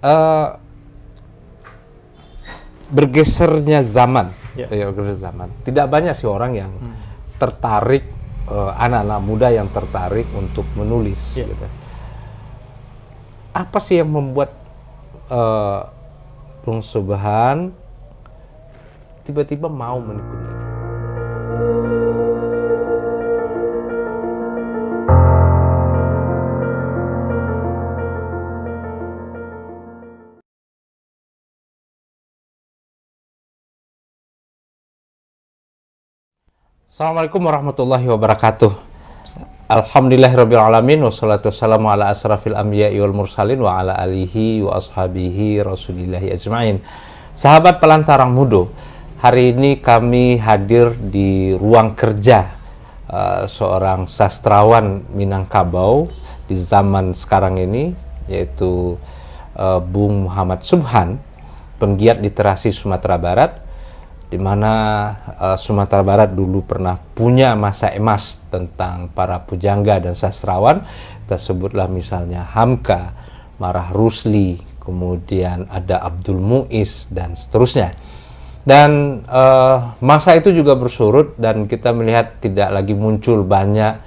eh, bergesernya zaman, bergeser zaman. Tidak banyak sih orang yang tertarik, anak-anak muda yang tertarik untuk menulis. Gitu. Apa sih yang membuat Bung Subhan tiba-tiba mau menekuni ini? Assalamualaikum warahmatullahi wabarakatuh. Alhamdulillahirrabbilalamin. Wassalatu wassalamu ala asrafil anbiya'i wal mursalin wa ala alihi wa ashabihi rasulillahi ajma'in. Sahabat Pelantarang Mudo, hari ini kami hadir di ruang kerja seorang sastrawan Minangkabau di zaman sekarang ini, yaitu Bung Muhammad Subhan, penggiat literasi Sumatera Barat, di mana Sumatera Barat dulu pernah punya masa emas tentang para pujangga dan sastrawan. Kita sebutlah misalnya Hamka, Marah Rusli, kemudian ada Abdul Muiz, dan seterusnya. Dan masa itu juga bersurut dan kita melihat tidak lagi muncul banyak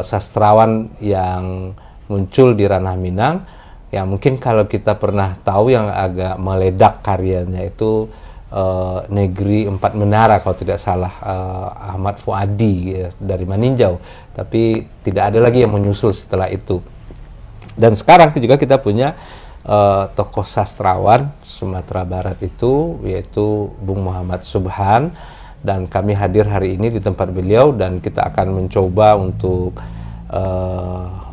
sastrawan yang muncul di ranah Minang. Ya mungkin kalau kita pernah tahu yang agak meledak karyanya itu Negeri Empat Menara kalau tidak salah, Ahmad Fuadi dari Maninjau, tapi tidak ada lagi yang menyusul setelah itu. Dan sekarang juga kita punya tokoh sastrawan Sumatera Barat itu, yaitu Bung Muhammad Subhan, dan kami hadir hari ini di tempat beliau dan kita akan mencoba untuk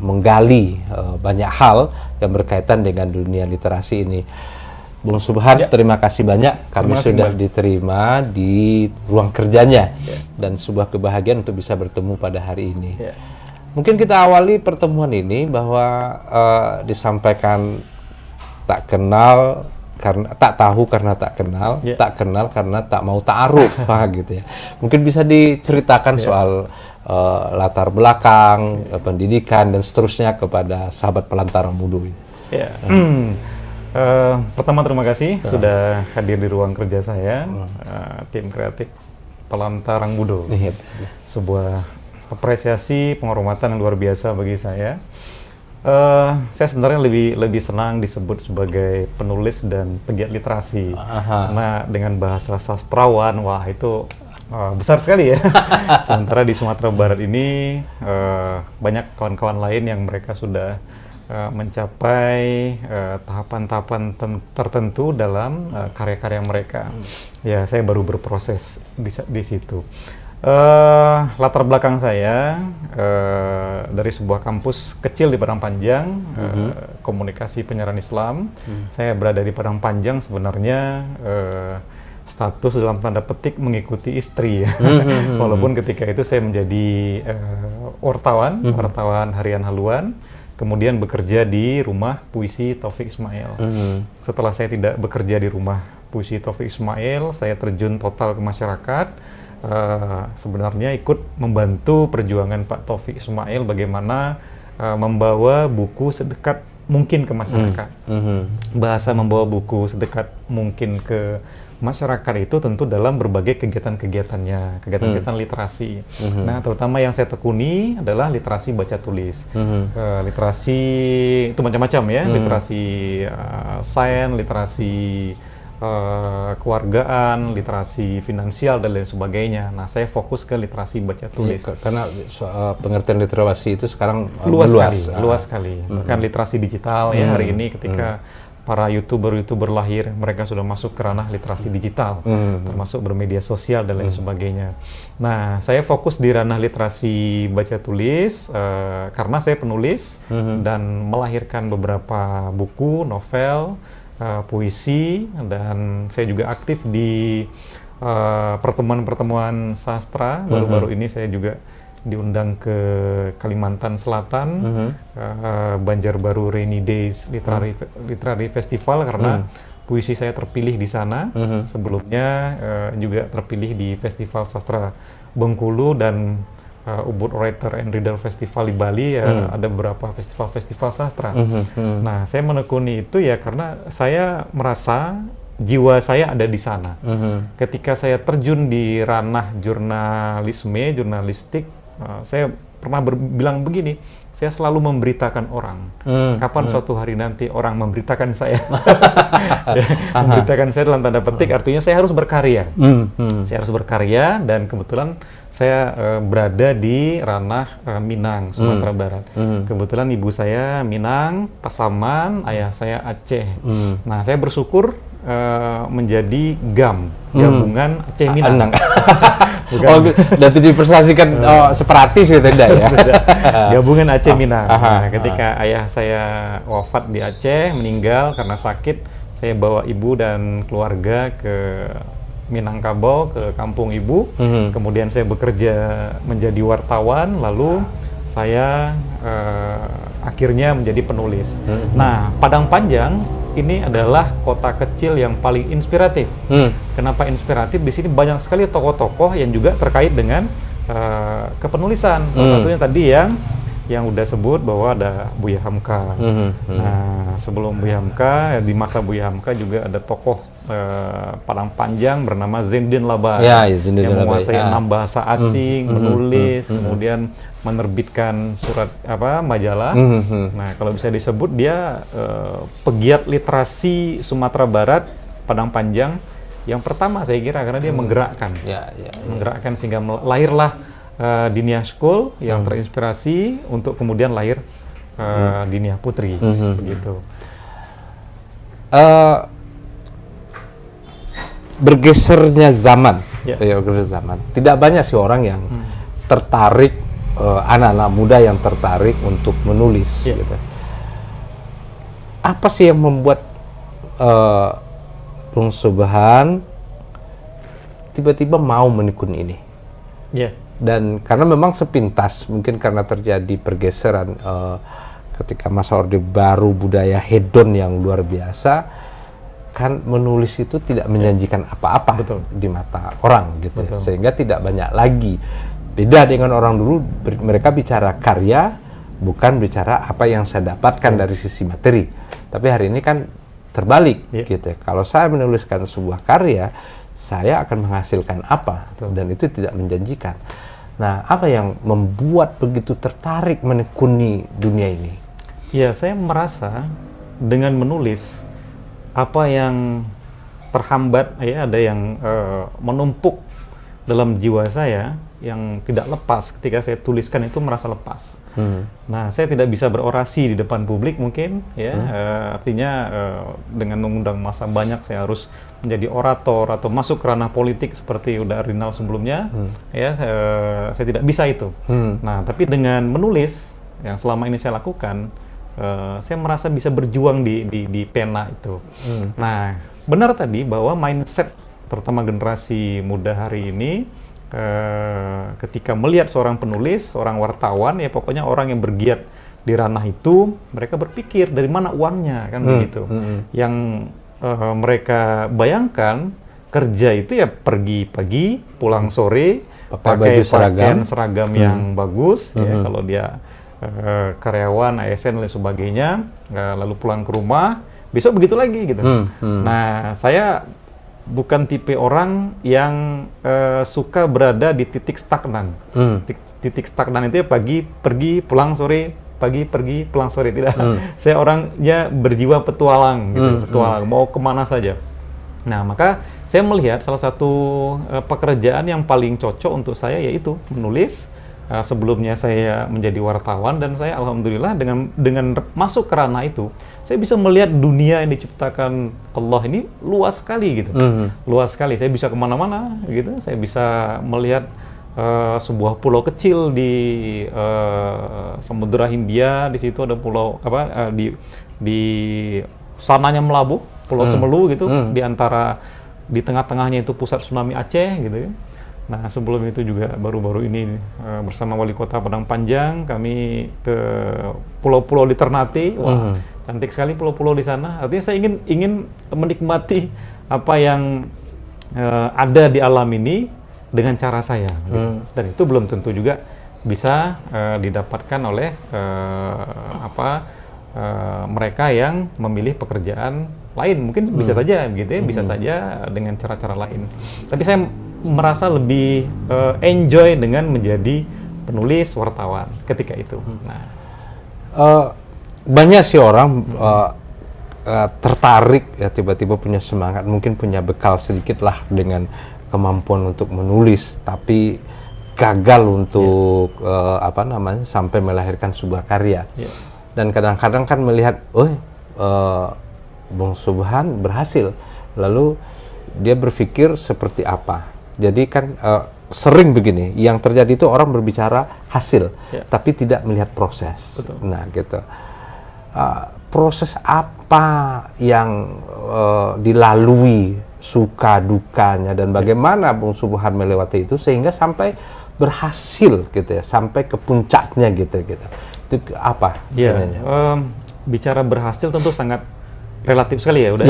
menggali banyak hal yang berkaitan dengan dunia literasi ini. Bung Subhan, terima kasih banyak. Kami sudah diterima di ruang kerjanya dan sebuah kebahagiaan untuk bisa bertemu pada hari ini. Mungkin kita awali pertemuan ini bahwa disampaikan tak kenal karena tak tahu karena tak kenal, tak kenal karena tak mau ta'aruf, gitu ya. Mungkin bisa diceritakan soal latar belakang, pendidikan dan seterusnya kepada sahabat Pelantarang Mudo ini. Pertama terima kasih sudah hadir di ruang kerja saya, tim kreatif Pelantarang Mudo. Sebuah apresiasi, penghormatan yang luar biasa bagi saya. Saya sebenarnya lebih senang disebut sebagai penulis dan pegiat literasi. Karena dengan bahasa sastrawan, wah itu besar sekali ya. Sementara di Sumatera Barat ini banyak kawan-kawan lain yang mereka sudah mencapai tahapan-tahapan tertentu dalam karya-karya mereka. Ya, saya baru berproses di situ. Latar belakang saya dari sebuah kampus kecil di Padang Panjang, komunikasi penyiaran Islam. Saya berada di Padang Panjang sebenarnya status dalam tanda petik mengikuti istri ya. Walaupun ketika itu saya menjadi wartawan harian Haluan. Kemudian bekerja di rumah puisi Taufik Ismail. Setelah saya tidak bekerja di rumah puisi Taufik Ismail, saya terjun total ke masyarakat. Sebenarnya ikut membantu perjuangan Pak Taufik Ismail bagaimana membawa buku sedekat mungkin ke masyarakat. Bahasa membawa buku sedekat mungkin ke masyarakat itu tentu dalam berbagai kegiatan-kegiatannya, kegiatan-kegiatan literasi. Nah, terutama yang saya tekuni adalah literasi baca tulis. Literasi itu macam-macam ya, literasi sains, literasi kewargaan, literasi finansial dan lain sebagainya. Nah, saya fokus ke literasi baca tulis. Karena pengertian literasi itu sekarang luas sekali. Bahkan literasi digital ya hari ini ketika para youtuber lahir, mereka sudah masuk ke ranah literasi digital, termasuk bermedia sosial dan lain sebagainya. Nah, saya fokus di ranah literasi baca tulis karena saya penulis dan melahirkan beberapa buku, novel, puisi, dan saya juga aktif di pertemuan-pertemuan sastra. Baru-baru ini saya juga diundang ke Kalimantan Selatan, Banjarbaru Rainy Days Literary Festival karena puisi saya terpilih di sana. Sebelumnya juga terpilih di Festival Sastra Bengkulu dan Ubud Writer and Reader Festival di Bali, ada beberapa festival-festival sastra. Nah, saya menekuni itu ya karena saya merasa jiwa saya ada di sana. Ketika saya terjun di ranah jurnalistik, saya pernah bilang begini, saya selalu memberitakan orang. Kapan suatu hari nanti orang memberitakan saya, memberitakan saya dalam tanda petik, artinya saya harus berkarya. Saya harus berkarya, dan kebetulan saya berada di ranah Minang, Sumatera Barat. Kebetulan ibu saya Minang, Pasaman, ayah saya Aceh. Nah, saya bersyukur menjadi GAM, Gabungan Aceh Minang. Oh, berarti diprestasikan separatis gitu tidak ya? Gabungan Aceh Minang. Nah, ketika ayah saya wafat di Aceh, meninggal karena sakit, saya bawa ibu dan keluarga ke Minangkabau, ke kampung ibu. Kemudian saya bekerja menjadi wartawan, lalu saya akhirnya menjadi penulis. Nah, Padang Panjang ini adalah kota kecil yang paling inspiratif. Kenapa inspiratif? Di sini banyak sekali tokoh-tokoh yang juga terkait dengan kepenulisan. Salah satunya tadi yang udah sebut bahwa ada Buya Hamka. Nah, sebelum Buya Hamka, di masa Buya Hamka juga ada tokoh Padang Panjang bernama Zainuddin Labai, yang menguasai 6 bahasa asing, menulis, kemudian menerbitkan surat majalah. Nah, kalau bisa disebut dia pegiat literasi Sumatera Barat, Padang Panjang yang pertama saya kira, karena dia menggerakkan, menggerakkan sehingga lahirlah Dinia School yang terinspirasi untuk kemudian lahir Dinia Putri, begitu. Bergesernya zaman, tidak banyak sih orang yang tertarik, anak-anak muda yang tertarik untuk menulis. Gitu. Apa sih yang membuat Bung Subhan tiba-tiba mau menekuni ini? Dan karena memang sepintas, mungkin karena terjadi pergeseran ketika masa Orde Baru, budaya hedon yang luar biasa, kan menulis itu tidak menjanjikan apa-apa di mata orang gitu, sehingga tidak banyak lagi. Beda dengan orang dulu, mereka bicara karya, bukan bicara apa yang saya dapatkan dari sisi materi. Tapi hari ini kan terbalik gitu. Kalau saya menuliskan sebuah karya, saya akan menghasilkan apa, dan itu tidak menjanjikan. Nah, apa yang membuat begitu tertarik menekuni dunia ini? Ya, saya merasa dengan menulis apa yang terhambat, ada yang menumpuk dalam jiwa saya yang tidak lepas ketika saya tuliskan itu merasa lepas. Nah, saya tidak bisa berorasi di depan publik mungkin, artinya dengan mengundang massa banyak saya harus menjadi orator atau masuk ke ranah politik seperti udah Rinal sebelumnya, saya tidak bisa itu. Nah, tapi dengan menulis yang selama ini saya lakukan, saya merasa bisa berjuang di pena itu. Nah, benar tadi bahwa mindset terutama generasi muda hari ini, ketika melihat seorang penulis, seorang wartawan, ya pokoknya orang yang bergiat di ranah itu, mereka berpikir dari mana uangnya, kan begitu. Yang mereka bayangkan kerja itu ya pergi pagi, pulang sore, pakai pakaian seragam yang bagus, ya kalau dia karyawan, ASN dan sebagainya, lalu pulang ke rumah, besok begitu lagi gitu. Nah, saya bukan tipe orang yang suka berada di titik stagnan. Titik stagnan itu ya pagi pergi, pulang sore, pagi pergi, pulang sore, tidak. Saya orangnya berjiwa petualang, gitu, petualang, mau kemana saja. Nah, maka saya melihat salah satu pekerjaan yang paling cocok untuk saya yaitu menulis. Sebelumnya saya menjadi wartawan, dan saya alhamdulillah dengan masuk ke ranah itu, saya bisa melihat dunia yang diciptakan Allah ini luas sekali gitu. Luas sekali, saya bisa kemana-mana gitu. Saya bisa melihat sebuah pulau kecil di Samudra Hindia. Di situ ada pulau di sananya Melabuh, Pulau Semelu gitu. Di tengah-tengahnya itu pusat tsunami Aceh gitu. Nah, sebelum itu juga baru-baru ini bersama Wali Kota Padang Panjang kami ke pulau-pulau di Ternate. Wah, cantik sekali pulau-pulau di sana. Artinya saya ingin menikmati apa yang ada di alam ini dengan cara saya. Gitu. Dan itu belum tentu juga bisa didapatkan oleh mereka yang memilih pekerjaan lain. Mungkin bisa saja gitu ya, bisa saja dengan cara-cara lain. Tapi saya merasa lebih enjoy dengan menjadi penulis wartawan ketika itu. Nah, banyak sih orang tertarik ya, tiba-tiba punya semangat, mungkin punya bekal sedikit lah dengan kemampuan untuk menulis, tapi gagal untuk sampai melahirkan sebuah karya. Dan kadang-kadang kan melihat, Bung Subhan berhasil, lalu dia berpikir seperti apa. Jadi kan sering begini, yang terjadi itu orang berbicara hasil, tapi tidak melihat proses. Betul. Nah gitu. Proses apa yang dilalui, suka dukanya, dan bagaimana Bung Subhan melewati itu sehingga sampai berhasil gitu ya, sampai ke puncaknya gitu. Itu apa? Bicara berhasil tentu sangat relatif sekali ya, udah.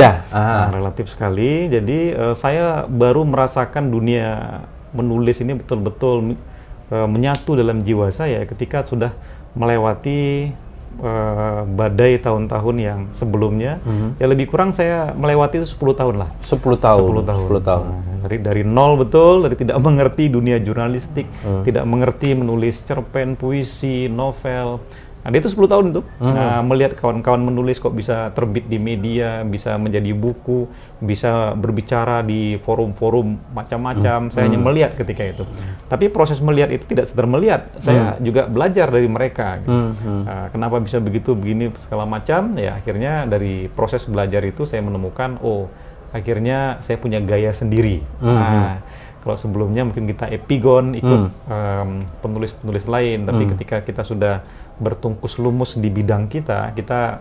Relatif sekali. Jadi saya baru merasakan dunia menulis ini betul-betul menyatu dalam jiwa saya ketika sudah melewati badai tahun-tahun yang sebelumnya. Ya lebih kurang saya melewati itu 10 tahun lah. 10 tahun. Nah, dari nol, betul, dari tidak mengerti dunia jurnalistik, tidak mengerti menulis cerpen, puisi, novel. Nah, dia itu 10 tahun itu. Melihat kawan-kawan menulis kok bisa terbit di media, bisa menjadi buku, bisa berbicara di forum-forum macam-macam. Saya hanya melihat ketika itu. Tapi proses melihat itu tidak sekedar melihat. Saya juga belajar dari mereka. Gitu. Kenapa bisa begitu, begini, segala macam. Ya akhirnya dari proses belajar itu saya menemukan, akhirnya saya punya gaya sendiri. Nah, kalau sebelumnya mungkin kita epigon, ikut penulis-penulis lain. Tapi ketika kita sudah bertungkus lumus di bidang kita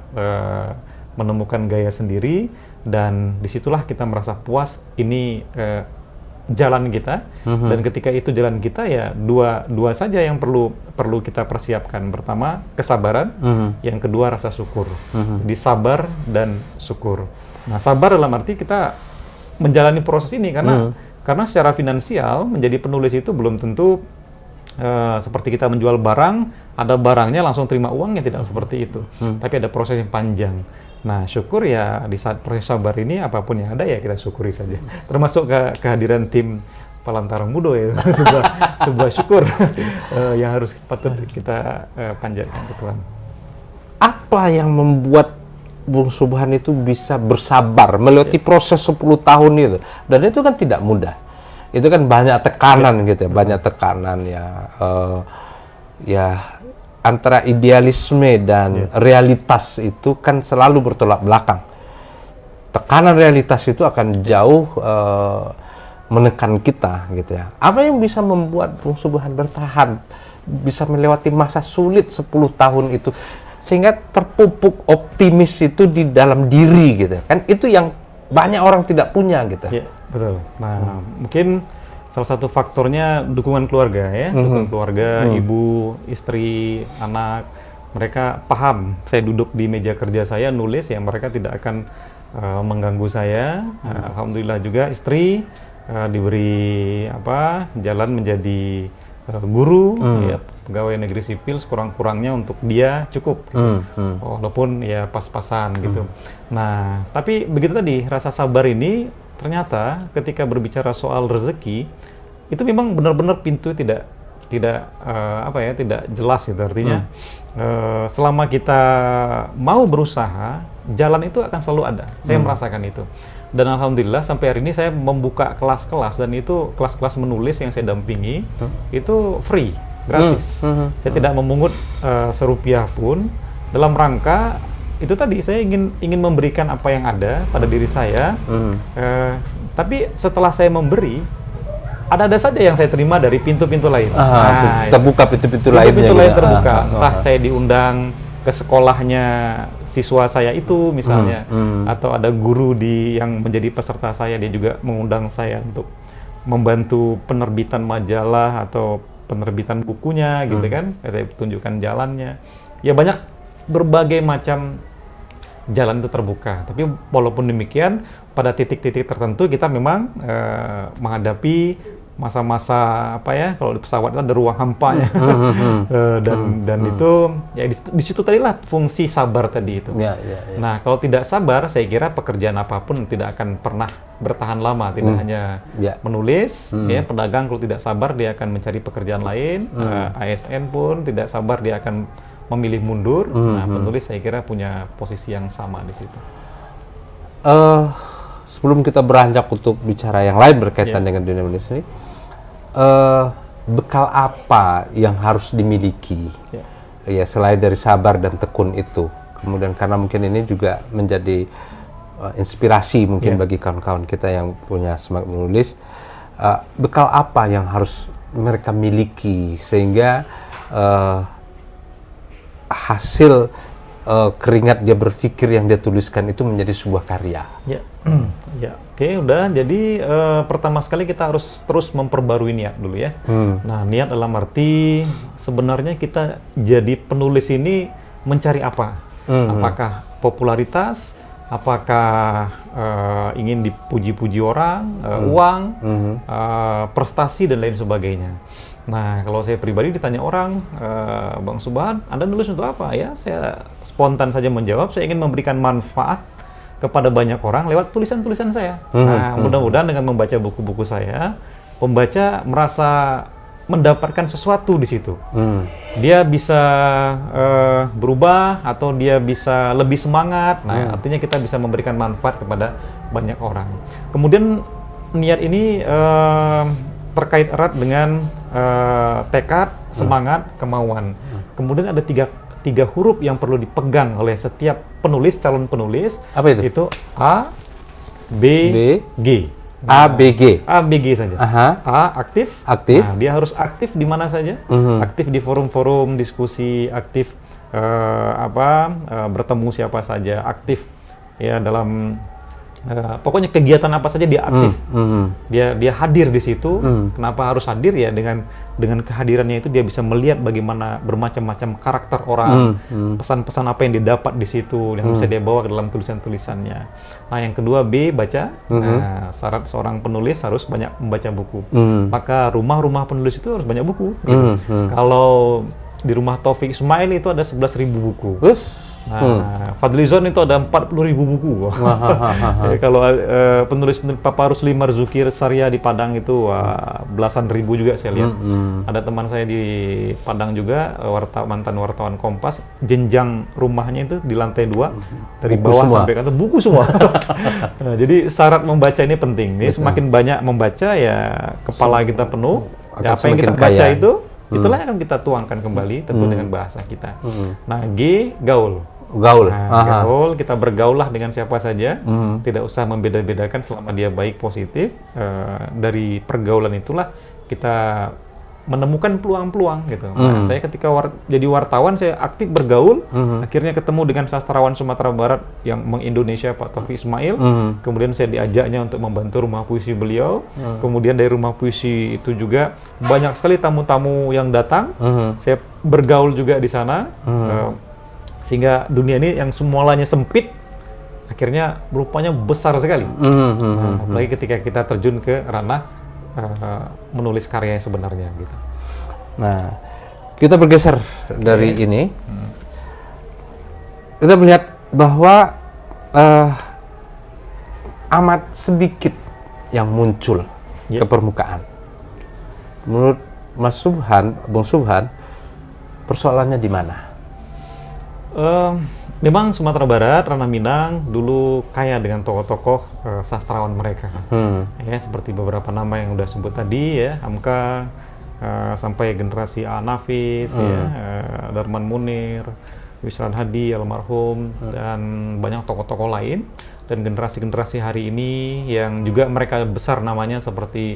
menemukan gaya sendiri, dan disitulah kita merasa puas, ini jalan kita. Dan ketika itu jalan kita, ya dua saja yang perlu kita persiapkan. Pertama, kesabaran. Yang kedua, rasa syukur. Jadi sabar dan syukur. Nah, sabar dalam arti kita menjalani proses ini karena secara finansial menjadi penulis itu belum tentu seperti kita menjual barang, ada barangnya langsung terima uangnya, tidak seperti itu. Tapi ada proses yang panjang. Nah, syukur ya di saat proses sabar ini, apapun yang ada ya kita syukuri saja. Termasuk kehadiran tim Palantarang Mudo ya, sebuah syukur yang harus patut kita panjatkan ke Tuhan. Apa yang membuat Bung Subhan itu bisa bersabar melewati proses 10 tahun itu? Dan itu kan tidak mudah. Itu kan banyak tekanan gitu ya, banyak tekanan ya, antara idealisme dan realitas itu kan selalu bertolak belakang. Tekanan realitas itu akan jauh menekan kita gitu ya. Apa yang bisa membuat Bung Subhan bertahan, bisa melewati masa sulit 10 tahun itu, sehingga terpupuk optimis itu di dalam diri gitu kan? Itu yang banyak orang tidak punya gitu. Ya, betul. Nah, mungkin salah satu faktornya dukungan keluarga ya, dukungan keluarga, ibu, istri, anak. Mereka paham saya duduk di meja kerja saya nulis, ya mereka tidak akan mengganggu saya. Alhamdulillah juga istri diberi jalan menjadi guru, ya, pegawai negeri sipil, sekurang-kurangnya untuk dia cukup gitu. Walaupun ya pas-pasan gitu. Nah, tapi begitu tadi, rasa sabar ini ternyata ketika berbicara soal rezeki itu memang benar-benar pintu tidak jelas gitu. Artinya selama kita mau berusaha, jalan itu akan selalu ada. Saya merasakan itu. Dan alhamdulillah sampai hari ini saya membuka kelas-kelas, dan itu kelas-kelas menulis yang saya dampingi itu free, gratis. Saya tidak memungut serupiah pun, dalam rangka itu tadi saya ingin memberikan apa yang ada pada diri saya. Tapi setelah saya memberi, ada saja yang saya terima dari pintu-pintu lain. Terbuka pintu-pintu lain terbuka. Entah saya diundang ke sekolahnya siswa saya itu misalnya, atau ada guru yang menjadi peserta saya, dia juga mengundang saya untuk membantu penerbitan majalah atau penerbitan bukunya gitu kan. Saya tunjukkan jalannya. Ya banyak berbagai macam jalan itu terbuka. Tapi walaupun demikian, pada titik-titik tertentu kita memang menghadapi masa-masa apa ya, kalau di pesawat kan ada ruang hampanya. Dan itu ya di situ tadilah fungsi sabar tadi itu. Nah, kalau tidak sabar, saya kira pekerjaan apapun tidak akan pernah bertahan lama, tidak hanya menulis, ya, pedagang kalau tidak sabar dia akan mencari pekerjaan lain, ASN pun tidak sabar dia akan memilih mundur. Nah, penulis saya kira punya posisi yang sama di situ. Sebelum kita beranjak untuk bicara yang lain berkaitan dengan dunia menulis ini, bekal apa yang harus dimiliki ya selain dari sabar dan tekun itu? Kemudian karena mungkin ini juga menjadi inspirasi mungkin bagi kawan-kawan kita yang punya semangat menulis, bekal apa yang harus mereka miliki sehingga hasil keringat dia berpikir yang dia tuliskan itu menjadi sebuah karya. Oke, udah. Jadi pertama sekali kita harus terus memperbarui niat dulu ya. Nah, niat dalam arti sebenarnya kita jadi penulis ini mencari apa? Apakah popularitas? Apakah ingin dipuji-puji orang, uang, prestasi dan lain sebagainya? Nah, kalau saya pribadi ditanya orang, Bang Subhan, Anda nulis untuk apa? Ya, saya spontan saja menjawab, saya ingin memberikan manfaat kepada banyak orang lewat tulisan-tulisan saya. Nah, mudah-mudahan dengan membaca buku-buku saya, pembaca merasa mendapatkan sesuatu di situ. Dia bisa berubah atau dia bisa lebih semangat. Nah, artinya kita bisa memberikan manfaat kepada banyak orang. Kemudian niat ini terkait erat dengan tekad, semangat, kemauan. Kemudian ada tiga huruf yang perlu dipegang oleh setiap penulis, calon penulis. Apa itu? Itu A, B, G. A, B, G. A, B, G saja. A, aktif. Nah, dia harus aktif di mana saja. Aktif di forum-forum diskusi, aktif bertemu siapa saja, aktif ya dalam pokoknya kegiatan apa saja dia aktif. Dia hadir di situ. Kenapa harus hadir ya? Dengan kehadirannya itu dia bisa melihat bagaimana bermacam-macam karakter orang, pesan-pesan apa yang didapat di situ yang bisa dia bawa ke dalam tulisan-tulisannya. Nah, yang kedua B, baca. Nah, syarat seorang penulis harus banyak membaca buku. Maka rumah-rumah penulis itu harus banyak buku. Gitu. Kalau di rumah Taufik Ismail itu ada 11.000 buku. Nah, Fadlizon itu ada 40.000 buku. Kalau penulis Paparus Li Marzuki Sarya di Padang itu belasan ribu juga saya lihat. Ada teman saya di Padang juga, mantan wartawan Kompas, jenjang rumahnya itu di lantai 2 dari buku bawah semua. sampai ke atas buku semua. Nah, jadi syarat membaca ini penting. Ini semakin banyak membaca ya kepala kita penuh. Ya, apa yang kita baca itu itulah yang akan kita tuangkan kembali tentu dengan bahasa kita. Nah, G, gaul. Nah, gaul, kita bergaullah dengan siapa saja, tidak usah membeda-bedakan selama dia baik, positif. Dari pergaulan itulah kita menemukan peluang-peluang gitu. Nah, saya ketika jadi wartawan, saya aktif bergaul, akhirnya ketemu dengan sastrawan Sumatera Barat yang mengindonesia Pak Taufik Ismail, kemudian saya diajaknya untuk membantu rumah puisi beliau, kemudian dari rumah puisi itu juga banyak sekali tamu-tamu yang datang, saya bergaul juga di sana, sehingga dunia ini yang semulanya sempit, akhirnya rupanya besar sekali. Apalagi ketika kita terjun ke ranah menulis karya yang sebenarnya gitu. Nah, kita bergeser dari ini. Kita melihat bahwa amat sedikit yang muncul ke permukaan. Menurut Mas Subhan, Bung Subhan, persoalannya di mana? Memang Sumatera Barat, Ranah Minang dulu kaya dengan tokoh-tokoh sastrawan mereka. Ya, seperti beberapa nama yang udah sebut tadi ya, Hamka, sampai generasi A. Nafis, ya, Darman Munir, Wisran Hadi, almarhum, dan banyak tokoh-tokoh lain. Dan generasi-generasi hari ini yang juga mereka besar namanya seperti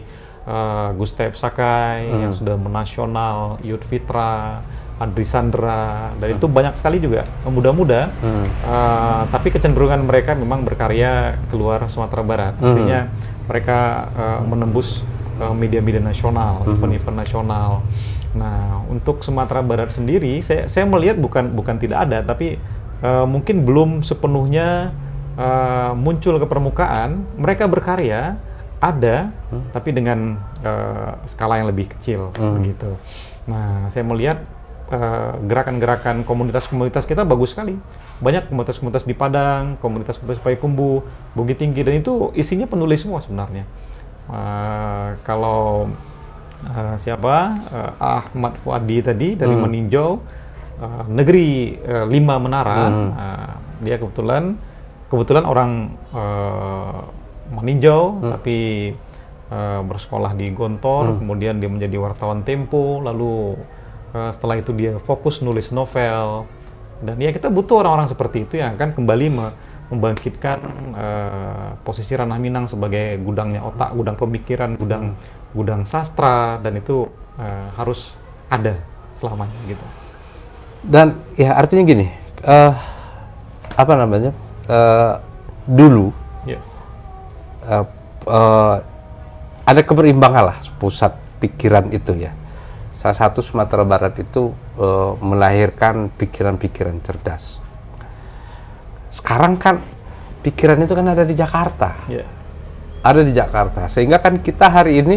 Gustave Sakai yang sudah menasional, Yud Fitra, Andri Sandra, dan itu banyak sekali juga muda-muda, tapi kecenderungan mereka memang berkarya keluar Sumatera Barat. Artinya mereka menembus media-media nasional, event-event nasional. Nah, untuk Sumatera Barat sendiri, saya melihat bukan tidak ada, tapi mungkin belum sepenuhnya muncul ke permukaan. Mereka berkarya, ada, tapi dengan skala yang lebih kecil, begitu. Nah, saya melihat gerakan-gerakan komunitas-komunitas kita bagus sekali. Banyak komunitas-komunitas di Padang, komunitas-komunitas Payakumbuh, Bukit Tinggi, dan itu isinya penulis semua sebenarnya. Kalau Ahmad Fuadi tadi dari Meninjau, Negeri 5 Menara, dia kebetulan orang Meninjau, tapi bersekolah di Gontor, kemudian dia menjadi wartawan Tempo, lalu setelah itu dia fokus nulis novel, dan ya kita butuh orang-orang seperti itu yang akan kembali membangkitkan posisi Ranah Minang sebagai gudangnya otak, gudang pemikiran, gudang sastra, dan itu harus ada selamanya gitu. Dan ya artinya gini, dulu ada keberimbangan lah pusat pikiran itu ya. Salah satu Sumatera Barat itu melahirkan pikiran-pikiran cerdas. Sekarang kan pikiran itu kan ada di Jakarta, ada di Jakarta, sehingga kan kita hari ini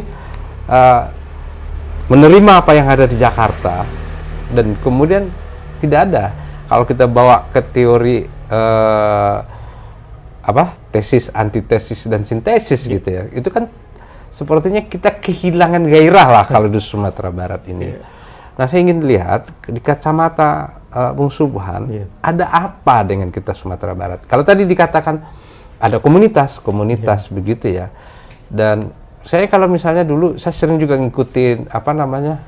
menerima apa yang ada di Jakarta, dan kemudian tidak ada. Kalau kita bawa ke teori tesis, antitesis, dan sintesis gitu ya, itu kan sepertinya kita kehilangan gairah lah kalau di Sumatera Barat ini. Nah, saya ingin lihat di kacamata Bung Subhan, ada apa dengan kita Sumatera Barat? Kalau tadi dikatakan ada komunitas begitu ya. Dan saya kalau misalnya dulu saya sering juga ngikutin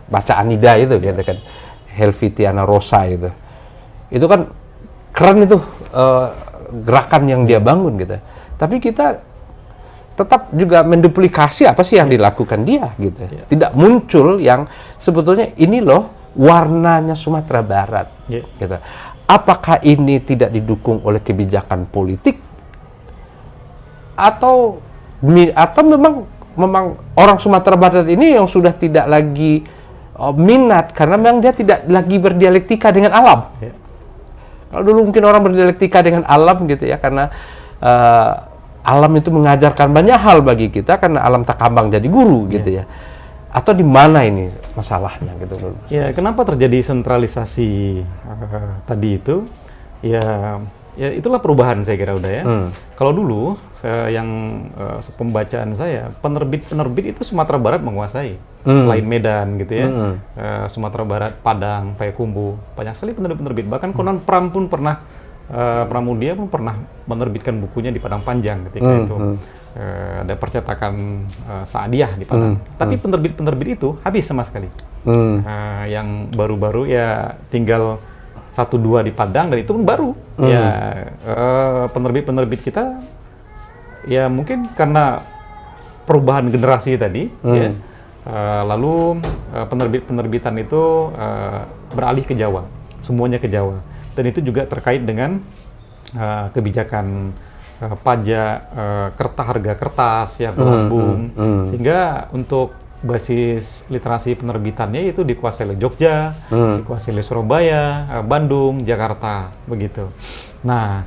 baca Anida itu gitu kan, Helvitiana Rosa itu. Itu kan keren itu gerakan yang dia bangun gitu. Tapi kita tetap juga menduplikasi apa sih yang dilakukan dia gitu. Tidak muncul yang sebetulnya ini loh warnanya Sumatera Barat gitu. Apakah ini tidak didukung oleh kebijakan politik atau memang orang Sumatera Barat ini yang sudah tidak lagi minat karena memang dia tidak lagi berdialektika dengan alam. Kalau dulu mungkin orang berdialektika dengan alam gitu ya, karena alam itu mengajarkan banyak hal bagi kita karena alam tak kambang jadi guru gitu ya. Atau di mana ini masalahnya gitu? Ya, kenapa terjadi sentralisasi tadi itu? Ya itulah perubahan saya kira udah ya. Kalau dulu pembacaan saya, penerbit itu Sumatera Barat menguasai. Selain Medan gitu ya. Sumatera Barat, Padang, Payakumbuh, banyak sekali penerbit-penerbit. Bahkan Konon Pram pun pernah Pramudia pun pernah menerbitkan bukunya di Padang Panjang ketika itu. Ada percetakan Saadiah di Padang. Tapi penerbit-penerbit itu habis sama sekali. Yang baru-baru ya tinggal 1-2 di Padang, dan itu pun baru. Penerbit-penerbit kita ya mungkin karena perubahan generasi tadi ya, lalu penerbitan itu beralih ke Jawa, semuanya ke Jawa. Dan itu juga terkait dengan kebijakan pajak, harga kertas ya melambung, sehingga untuk basis literasi penerbitannya itu dikuasai oleh Jogja, dikuasai oleh Surabaya, Bandung, Jakarta, begitu. Nah,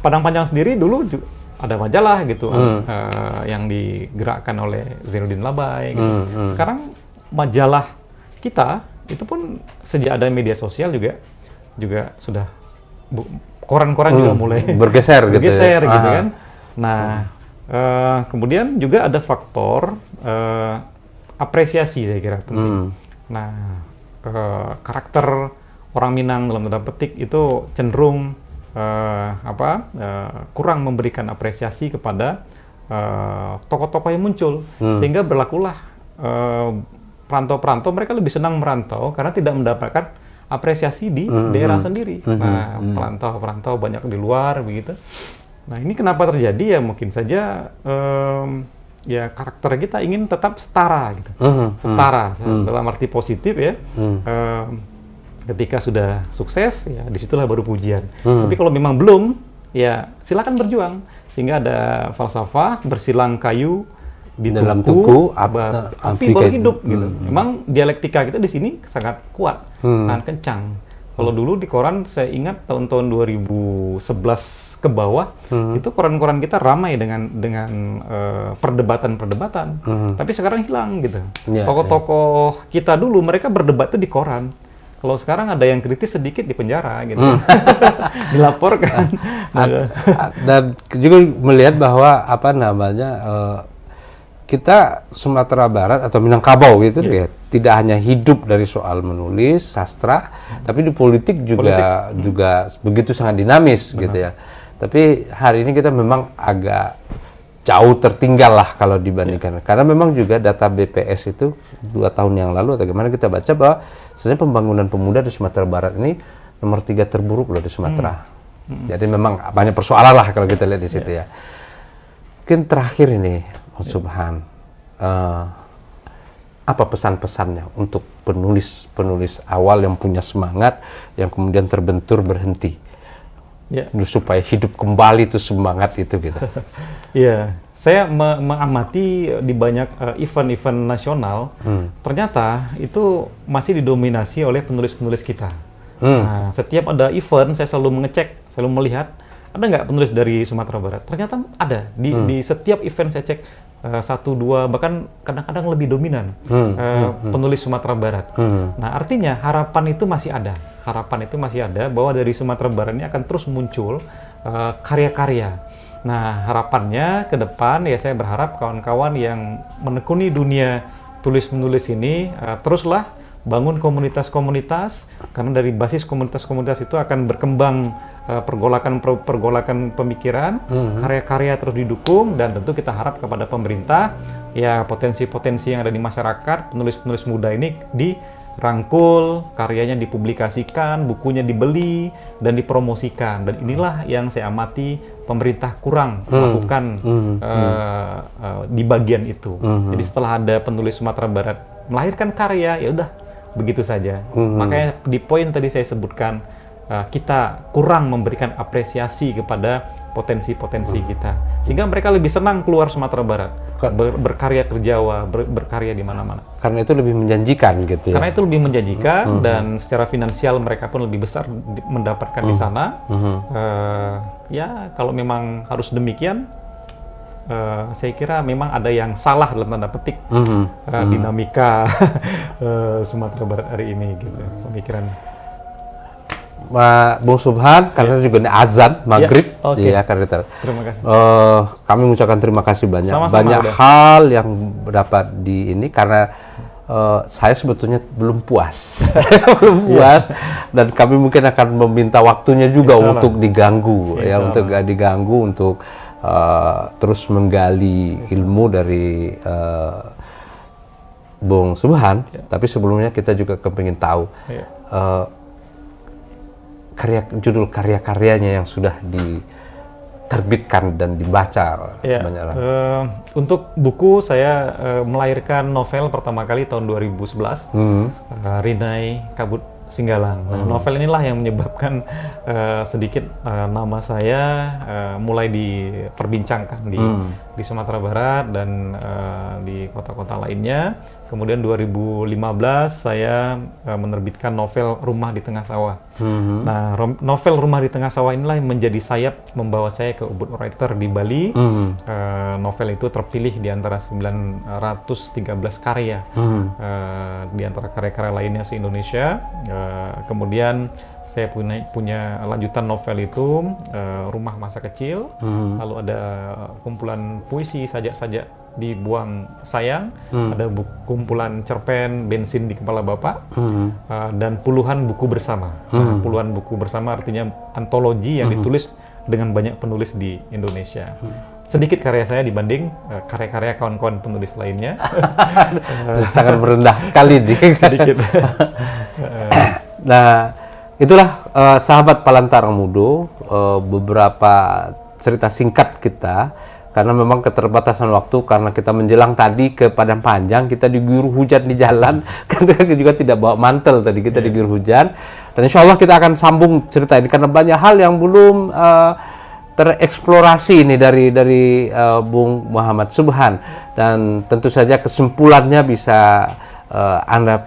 Padang Panjang sendiri dulu juga ada majalah gitu, yang digerakkan oleh Zainuddin Labai. Gitu. Sekarang majalah kita itu pun sejak ada media sosial juga sudah koran-koran juga mulai bergeser gitu kan. Nah, kemudian juga ada faktor apresiasi saya kira penting. Nah, karakter orang Minang dalam tanda petik itu cenderung kurang memberikan apresiasi kepada tokoh-tokoh yang muncul, sehingga berlakulah perantau-perantau mereka lebih senang merantau karena tidak mendapatkan apresiasi di daerah sendiri. Nah, perantau-perantau banyak di luar begitu. Nah, ini kenapa terjadi ya? Mungkin saja ya karakter kita ingin tetap setara gitu. Setara dalam arti positif ya. Ketika sudah sukses ya disitulah baru pujian. Tapi kalau memang belum ya silakan berjuang, sehingga ada falsafah bersilang kayu di dalam tuku api baru hidup gitu. Memang dialektika kita di sini sangat kuat, sangat kencang. Kalau dulu di koran saya ingat tahun-tahun 2011 ke bawah, itu koran-koran kita ramai dengan perdebatan-perdebatan. Tapi sekarang hilang gitu. Tokoh-tokoh kita dulu mereka berdebat tuh di koran. Kalau sekarang ada yang kritis sedikit di penjara gitu. Dilaporkan. Dan juga melihat bahwa apa namanya kita Sumatera Barat atau Minangkabau gitu ya, tidak hanya hidup dari soal menulis sastra, tapi di politik juga begitu sangat dinamis gitu ya. Tapi hari ini kita memang agak jauh tertinggal lah kalau dibandingkan. Karena memang juga data BPS itu 2 tahun yang lalu atau gimana kita baca bahwa sebenarnya pembangunan pemuda di Sumatera Barat ini nomor 3 terburuk loh di Sumatera. Jadi memang banyak persoalan lah kalau kita lihat di situ ya. Mungkin terakhir ini, Mas Subhan, apa pesan-pesannya untuk penulis awal yang punya semangat, yang kemudian terbentur berhenti, supaya hidup kembali itu semangat itu gitu. Iya, saya mengamati di banyak event-event nasional, ternyata itu masih didominasi oleh penulis-penulis kita. Nah, setiap ada event, saya selalu mengecek, selalu melihat, ada nggak penulis dari Sumatera Barat? Ternyata ada. Di setiap event saya cek 1, 2, bahkan kadang-kadang lebih dominan penulis Sumatera Barat. Nah, artinya harapan itu masih ada. Harapan itu masih ada bahwa dari Sumatera Barat ini akan terus muncul karya-karya. Nah, harapannya ke depan ya saya berharap kawan-kawan yang menekuni dunia tulis-menulis ini teruslah bangun komunitas-komunitas, karena dari basis komunitas-komunitas itu akan berkembang pergolakan pemikiran, karya-karya terus didukung, dan tentu kita harap kepada pemerintah, ya potensi-potensi yang ada di masyarakat, penulis-penulis muda ini dirangkul, karyanya dipublikasikan, bukunya dibeli, dan dipromosikan. Dan inilah yang saya amati pemerintah kurang melakukan di bagian itu. Jadi setelah ada penulis Sumatera Barat melahirkan karya, ya udah begitu saja. Makanya di poin tadi saya sebutkan, kita kurang memberikan apresiasi kepada potensi-potensi kita, sehingga mereka lebih senang keluar Sumatera Barat, berkarya ke Jawa, berkarya di mana-mana. Karena itu lebih menjanjikan gitu ya. Karena itu lebih menjanjikan, dan secara finansial mereka pun lebih besar mendapatkan di sana. Ya kalau memang harus demikian, saya kira memang ada yang salah dalam tanda petik dinamika Sumatera Barat hari ini gitu, pemikirannya. Bung Subhan, karena juga ini azan maghrib, ya karena terima kasih. Kami mengucapkan terima kasih banyak. Sama-sama, banyak hal yang dapat di ini karena saya sebetulnya belum puas, dan kami mungkin akan meminta waktunya juga untuk diganggu, untuk gak diganggu, untuk terus menggali ilmu dari Bung Subhan. Tapi sebelumnya kita juga kepingin tahu judul karya-karyanya yang sudah diterbitkan dan dibaca. Untuk buku saya melahirkan novel pertama kali tahun 2011, Rinai Kabut Singgalang. Novel inilah yang menyebabkan sedikit nama saya mulai diperbincangkan di Sumatera Barat dan di kota-kota lainnya. Kemudian 2015 saya menerbitkan novel Rumah di Tengah Sawah. Nah, novel Rumah di Tengah Sawah inilah yang menjadi sayap membawa saya ke Ubud Writer di Bali. Novel itu terpilih di antara 913 karya, di antara karya-karya lainnya se-Indonesia. Kemudian saya punya lanjutan novel itu, Rumah Masa Kecil. Lalu ada kumpulan puisi sajak-sajak dibuang sayang, ada kumpulan cerpen Bensin di Kepala Bapak, dan puluhan buku bersama. Nah, puluhan buku bersama artinya antologi yang ditulis dengan banyak penulis di Indonesia. Sedikit karya saya dibanding karya-karya kawan-kawan penulis lainnya. Sangat merendah sekali nih. Sedikit. Nah, itulah sahabat Palantarang Mudo, beberapa cerita singkat kita. Karena memang keterbatasan waktu, karena kita menjelang tadi ke Padang Panjang, kita diguyur hujan di jalan, karena juga tidak bawa mantel tadi, kita diguyur hujan. Dan insya Allah kita akan sambung cerita ini, karena banyak hal yang belum tereksplorasi ini dari Bung Muhammad Subhan. Dan tentu saja kesimpulannya bisa Anda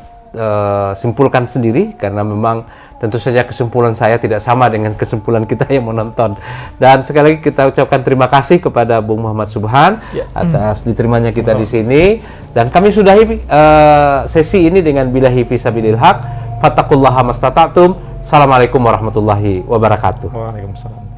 simpulkan sendiri, karena memang Tentu saja kesimpulan saya tidak sama dengan kesimpulan kita yang menonton. Dan sekali lagi kita ucapkan terima kasih kepada Bung Muhammad Subhan atas diterimanya kita di sini. Dan kami sudahi sesi ini dengan billahi fisabilil haq. Fattaqullaha mastata'tum. Assalamualaikum warahmatullahi wabarakatuh. Waalaikumsalam.